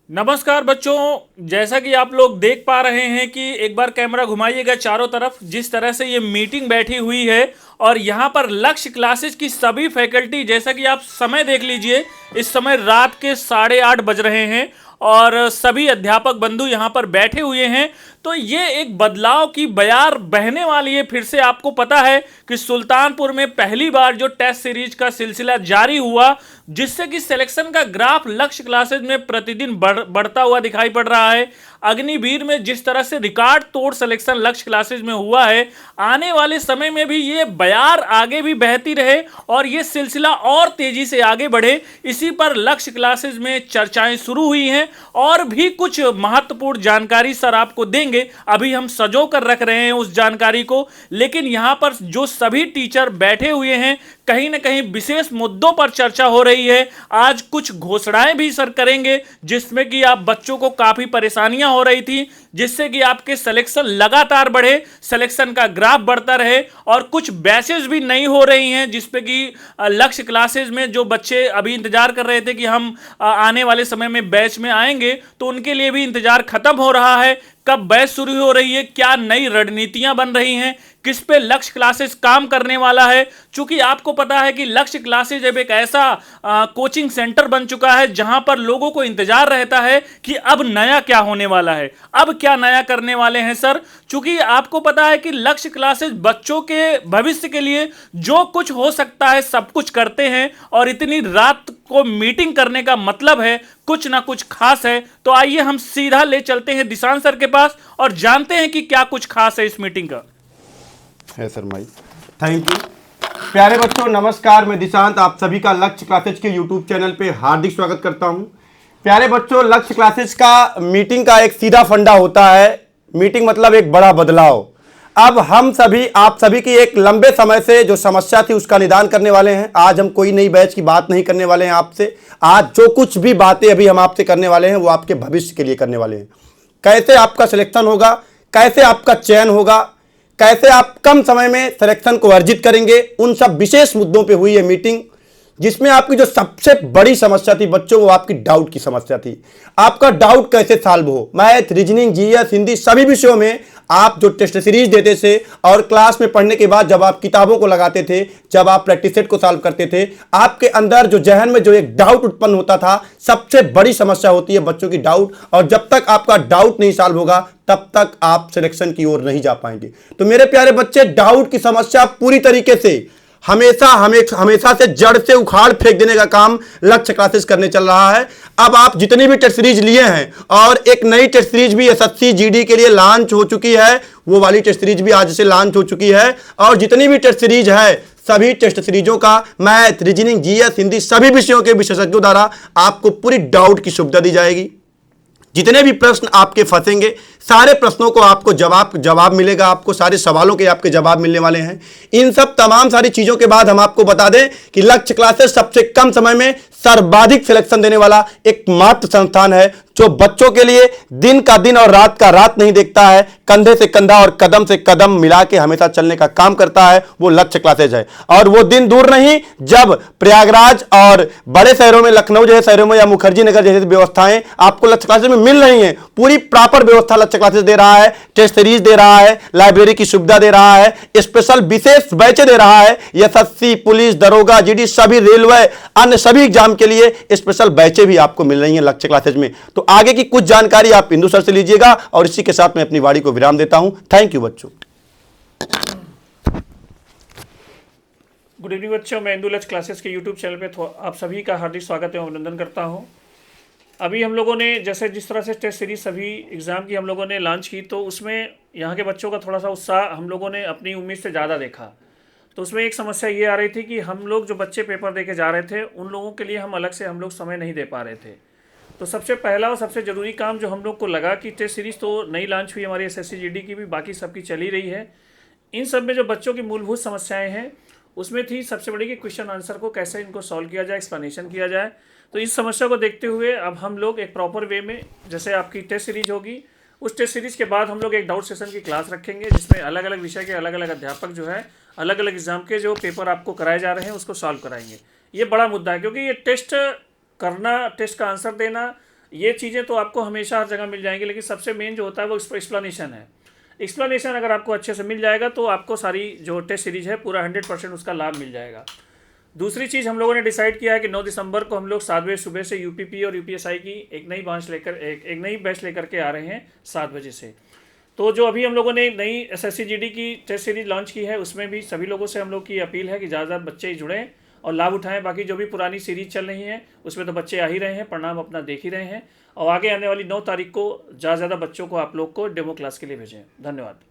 नमस्कार बच्चों, जैसा कि आप लोग देख पा रहे हैं कि एक बार कैमरा घुमाइएगा चारों तरफ। जिस तरह से ये मीटिंग बैठी हुई है और यहाँ पर लक्ष्य क्लासेस की सभी फैकल्टी, जैसा कि आप समय देख लीजिए, इस समय रात के 8:30 बज रहे हैं और सभी अध्यापक बंधु यहाँ पर बैठे हुए हैं। तो ये एक बदलाव की बयार बहने वाली है। फिर से आपको पता है कि सुल्तानपुर में पहली बार जो टेस्ट सीरीज का सिलसिला जारी हुआ, जिससे कि सिलेक्शन का ग्राफ लक्ष्य क्लासेज में प्रतिदिन बढ़ता हुआ दिखाई पड़ रहा है। अग्निवीर में जिस तरह से रिकॉर्ड तोड़ सिलेक्शन लक्ष्य क्लासेज में हुआ है, आने वाले समय में भी ये बयार आगे भी बहती रहे और ये सिलसिला और तेजी से आगे बढ़े। इसी पर लक्ष्य क्लासेज में चर्चाएं शुरू हुई हैं और भी कुछ महत्वपूर्ण जानकारी सर आपको देंगे। अभी हम सजो कर रख रहे हैं उस जानकारी को, लेकिन यहां पर जो सभी टीचर बैठे हुए हैं, कहीं ना कहीं विशेष मुद्दों पर चर्चा हो रही है। आज कुछ घोषणाएं भी सर करेंगे जिसमें कि आप बच्चों को काफी परेशानियां हो रही थी, जिससे कि आपके सिलेक्शन लगातार बढ़े, सिलेक्शन का ग्राफ बढ़ता रहे। और कुछ बैचेस भी नहीं हो रही हैं जिसपे कि लक्ष्य क्लासेस में जो बच्चे अभी इंतजार कर रहे थे कि हम आने वाले समय में बैच में आएंगे, तो उनके लिए भी इंतजार खत्म हो रहा है। कब बैच शुरू हो रही है, क्या नई रणनीतियां बन रही हैं, किस पे लक्ष्य क्लासेस काम करने वाला है। चूंकि आपको पता है कि लक्ष्य क्लासेस अब एक ऐसा कोचिंग सेंटर बन चुका है जहां पर लोगों को इंतजार रहता है कि अब नया क्या होने वाला है, अब क्या नया करने वाले हैं सर। चूंकि आपको पता है कि लक्ष्य क्लासेस बच्चों के भविष्य के लिए जो कुछ हो सकता है सब कुछ करते हैं, और इतनी रात को मीटिंग करने का मतलब है कुछ ना कुछ खास है। तो आइए हम सीधा ले चलते हैं दिशांत सर के पास और जानते हैं कि क्या कुछ खास है इस मीटिंग का। है सर माई, थैंक यू। प्यारे बच्चों नमस्कार, मैं दिशांत आप सभी का लक्ष्य क्लासेज के यूट्यूब चैनल पे हार्दिक स्वागत करता हूं। प्यारे बच्चों, लक्ष्य क्लासेज का मीटिंग का एक सीधा फंडा होता है, मीटिंग मतलब एक बड़ा बदलाव। अब हम सभी आप सभी की एक लंबे समय से जो समस्या थी उसका निदान करने वाले हैं। आज हम कोई नई बैच की बात नहीं करने वाले हैं आपसे। आज जो कुछ भी बातें अभी हम आपसे करने वाले हैं वो आपके भविष्य के लिए करने वाले हैं। कैसे आपका सिलेक्शन होगा, कैसे आपका चयन होगा, कैसे आप कम समय में सिलेक्शन को अर्जित करेंगे, उन सब विशेष मुद्दों पे हुई है मीटिंग, जिसमें आपकी जो सबसे बड़ी समस्या थी बच्चों, वो आपकी डाउट की समस्या थी। आपका डाउट कैसे सॉल्व हो। मैथ, रीजनिंग, जीएस, हिंदी सभी विषयों में आप जो टेस्ट सीरीज देते थे और क्लास में पढ़ने के बाद जब आप किताबों को लगाते थे, जब आप प्रैक्टिस सेट को सॉल्व करते थे, आपके अंदर जो जहन में जो एक डाउट उत्पन्न होता था, सबसे बड़ी समस्या होती है बच्चों की डाउट। और जब तक आपका डाउट नहीं सॉल्व होगा तब तक आप सिलेक्शन की ओर नहीं जा पाएंगे। तो मेरे प्यारे बच्चे, डाउट की समस्या पूरी तरीके से हमेशा से जड़ से उखाड़ फेंक देने का काम लक्ष्य क्लासेस करने चल रहा है। अब आप जितनी भी टेस्ट सीरीज लिए हैं, और एक नई टेस्ट सीरीज भी एसएससी जीडी के लिए लॉन्च हो चुकी है, वो वाली टेस्ट सीरीज भी आज से लॉन्च हो चुकी है। और जितनी भी टेस्ट सीरीज है, सभी टेस्ट सीरीजों का मैथ, रीजनिंग, जीएस, हिंदी सभी विषयों के विशेषज्ञों द्वारा आपको पूरी डाउट की सुविधा दी जाएगी। जितने भी प्रश्न आपके फंसेंगे, सारे प्रश्नों को आपको जवाब मिलेगा। आपको सारे सवालों के आपके जवाब मिलने वाले हैं। इन सब तमाम सारी चीजों के बाद हम आपको बता दें कि लक्ष्य क्लासेस सबसे कम समय में सर्वाधिक सिलेक्शन देने वाला एकमात्र संस्थान है जो बच्चों के लिए दिन का दिन और रात का रात नहीं देखता है, कंधे से कंधा और कदम से कदम मिला के हमेशा चलने का काम करता है, वो लक्ष्य क्लासेज है। और वो दिन दूर नहीं जब प्रयागराज और बड़े शहरों में, लखनऊ जैसे शहरों में या मुखर्जी नगर जैसी व्यवस्थाएं आपको लक्ष्य क्लासेज में मिल रही हैं। पूरी प्रॉपर व्यवस्था लक्ष्य क्लासेज दे रहा है, टेस्ट सीरीज दे रहा है, लाइब्रेरी की सुविधा दे रहा है, स्पेशल विशेष बैचें दे रहा है। एसएससी, पुलिस, दरोगा, जीडी सभी, रेलवे, अन्य सभी एग्जाम के लिए स्पेशल बैचें भी आपको मिल रही हैं लक्ष्य क्लासेज में। तो आगे की कुछ जानकारी आप इंदु सर से लीजिएगा, और इसी के साथ मैं अपनी वाणी को विराम देता हूं। थैंक यू बच्चों। गुड इवनिंग बच्चों, मैं इंदु लक्ष्य क्लासेस के यूट्यूब चैनल पे आप सभी का हार्दिक स्वागत एवं अभिनंदन करता हूं। अभी हम लोगों ने जिस तरह से टेस्ट सीरीज सभी एग्ज़ाम की हम लोगों ने लॉन्च की, तो उसमें यहाँ के बच्चों का थोड़ा सा उत्साह हम लोगों ने अपनी उम्मीद से ज़्यादा देखा। तो उसमें एक समस्या ये आ रही थी कि हम लोग जो बच्चे पेपर दे के जा रहे थे, उन लोगों के लिए हम अलग से समय नहीं दे पा रहे थे। तो सबसे पहला और सबसे ज़रूरी काम जो हम लोग को लगा कि टेस्ट सीरीज़ तो नई लॉन्च हुई हमारी एसएससी जीडी की भी, बाकी सबकी चली रही है। इन सब में जो बच्चों की मूलभूत समस्याएं हैं उसमें थी सबसे बड़ी कि क्वेश्चन आंसर को कैसे इनको सॉल्व किया जाए, एक्सप्लेनेशन किया जाए। तो इस समस्या को देखते हुए अब हम लोग एक प्रॉपर वे में, जैसे आपकी टेस्ट सीरीज होगी, उस टेस्ट सीरीज़ के बाद हम लोग एक डाउट सेशन की क्लास रखेंगे जिसमें अलग अलग विषय के अलग अलग अध्यापक जो है अलग अलग एग्जाम के जो पेपर आपको कराए जा रहे हैं उसको सॉल्व कराएंगे। ये बड़ा मुद्दा है क्योंकि ये टेस्ट करना, टेस्ट का आंसर देना, ये चीज़ें तो आपको हमेशा हर जगह मिल जाएंगी, लेकिन सबसे मेन जो होता है वो एक्सप्लेनेशन है। एक्सप्लेनेशन अगर आपको अच्छे से मिल जाएगा तो आपको सारी जो टेस्ट सीरीज है पूरा 100% उसका लाभ मिल जाएगा। दूसरी चीज़ हम लोगों ने डिसाइड किया है कि 9 दिसंबर को हम लोग 7 बजे सुबह से यूपीपी और यूपीएसआई की एक नई बैच लेकर के आ रहे हैं 7 बजे से। तो जो अभी हम लोगों ने नई एसएससी जीडी की टेस्ट सीरीज लॉन्च की है, उसमें भी सभी लोगों से हम लोग की अपील है कि ज़्यादा बच्चे जुड़ें और लाभ उठाएं। बाकी जो भी पुरानी सीरीज चल रही हैं उसमें तो बच्चे आ ही रहे हैं, परिणाम अपना देख ही रहे हैं, और आगे आने वाली 9 तारीख को ज़्यादा बच्चों को आप लोग को डेमो क्लास के लिए भेजें। धन्यवाद।